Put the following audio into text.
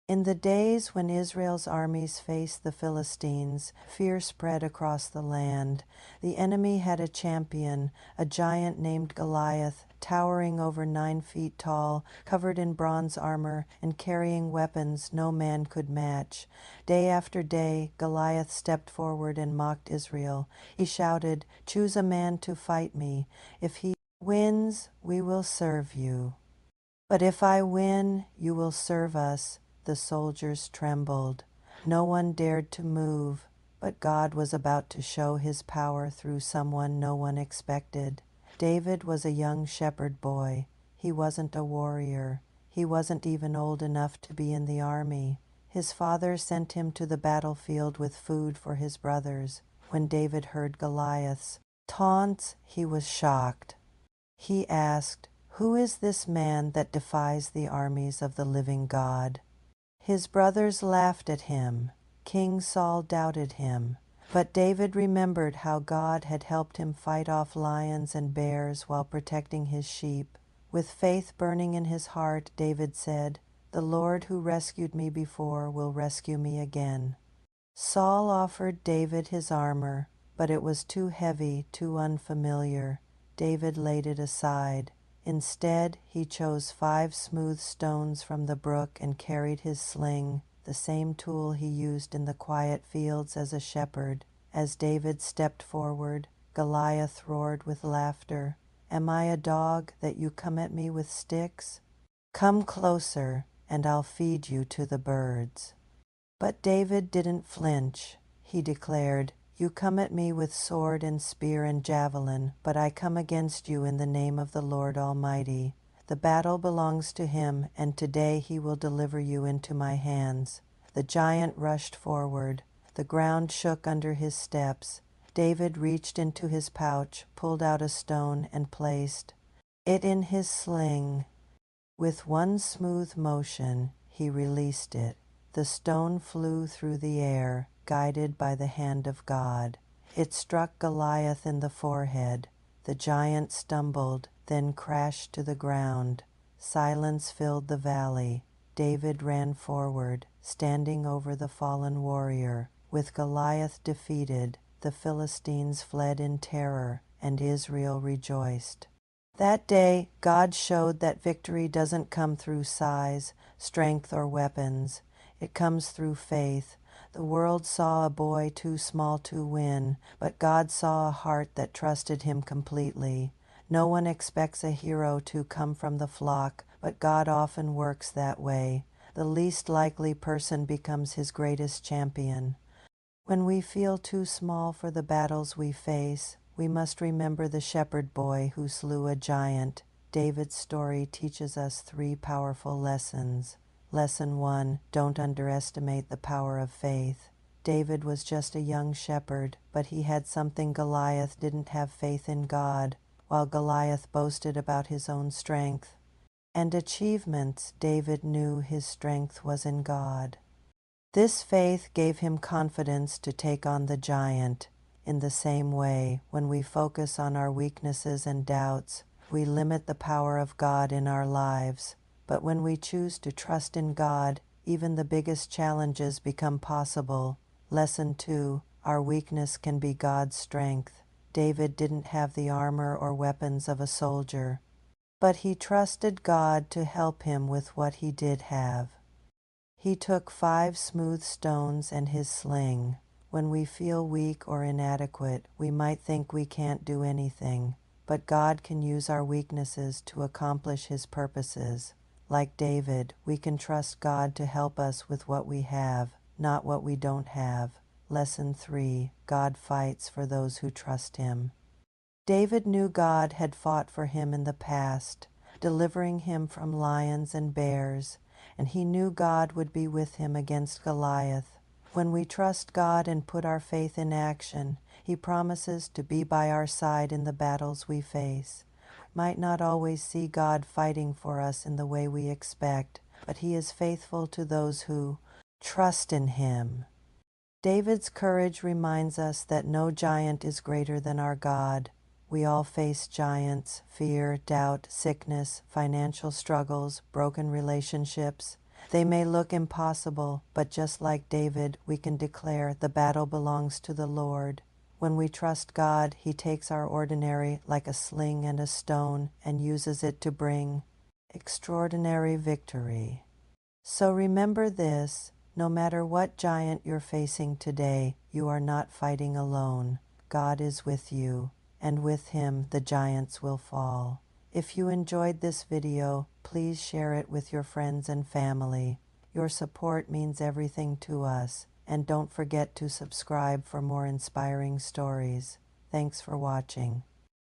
In the days when Israel's armies faced the Philistines, fear spread across the land. The enemy had a champion, a giant named Goliath, towering over 9 feet tall, covered in bronze armor, and carrying weapons no man could match. Day after day, Goliath stepped forward and mocked Israel. He shouted, "Choose a man to fight me. If he wins, we will serve you. But if I win, you will serve us." The soldiers trembled. No one dared to move, but God was about to show his power through someone no one expected. David was a young shepherd boy. He wasn't a warrior. He wasn't even old enough to be in the army. His father sent him to the battlefield with food for his brothers. When David heard Goliath's taunts, he was shocked. He asked, "Who is this man that defies the armies of the living God?" His brothers laughed at him. King Saul doubted him. But David remembered how God had helped him fight off lions and bears while protecting his sheep. With faith burning in his heart, David said, "The Lord who rescued me before will rescue me again." Saul offered David his armor, but it was too heavy, too unfamiliar. David laid it aside. Instead, he chose 5 smooth stones from the brook and carried his sling, the same tool he used in the quiet fields as a shepherd. As David stepped forward, Goliath roared with laughter. "Am I a dog that you come at me with sticks? Come closer, and I'll feed you to the birds." But David didn't flinch. He declared, "You come at me with sword and spear and javelin, but I come against you in the name of the Lord Almighty. The battle belongs to him, and today he will deliver you into my hands." The giant rushed forward. The ground shook under his steps. David reached into his pouch, pulled out a stone, and placed it in his sling. With one smooth motion, he released it. The stone flew through the air, guided by the hand of God. It struck Goliath in the forehead. The giant stumbled, then crashed to the ground. Silence filled the valley. David ran forward, standing over the fallen warrior. With Goliath defeated, the Philistines fled in terror, and Israel rejoiced. That day, God showed that victory doesn't come through size, strength, or weapons. It comes through faith. The world saw a boy too small to win, but God saw a heart that trusted him completely. No one expects a hero to come from the flock, but God often works that way. The least likely person becomes his greatest champion. When we feel too small for the battles we face, we must remember the shepherd boy who slew a giant. David's story teaches us 3 powerful lessons. Lesson 1, don't underestimate the power of faith. David was just a young shepherd, but he had something Goliath didn't have: faith in God, while Goliath boasted about his own strength and achievements. David knew his strength was in God. This faith gave him confidence to take on the giant. In the same way, when we focus on our weaknesses and doubts, we limit the power of God in our lives. But when we choose to trust in God, even the biggest challenges become possible. Lesson 2, our weakness can be God's strength. David didn't have the armor or weapons of a soldier, but he trusted God to help him with what he did have. He took 5 smooth stones and his sling. When we feel weak or inadequate, we might think we can't do anything, but God can use our weaknesses to accomplish his purposes. Like David, we can trust God to help us with what we have, not what we don't have. Lesson 3, God fights for those who trust him. David knew God had fought for him in the past, delivering him from lions and bears, and he knew God would be with him against Goliath. When we trust God and put our faith in action, he promises to be by our side in the battles we face. We might not always see God fighting for us in the way we expect, but he is faithful to those who trust in him. David's courage reminds us that no giant is greater than our God. We all face giants: fear, doubt, sickness, financial struggles, broken relationships. They may look impossible, but just like David, we can declare the battle belongs to the Lord. When we trust God, He takes our ordinary like a sling and a stone and uses it to bring extraordinary victory. So remember this, no matter what giant you're facing today, you are not fighting alone. God is with you, and with Him the giants will fall. If you enjoyed this video, please share it with your friends and family. Your support means everything to us, and don't forget to subscribe for more inspiring stories. Thanks for watching.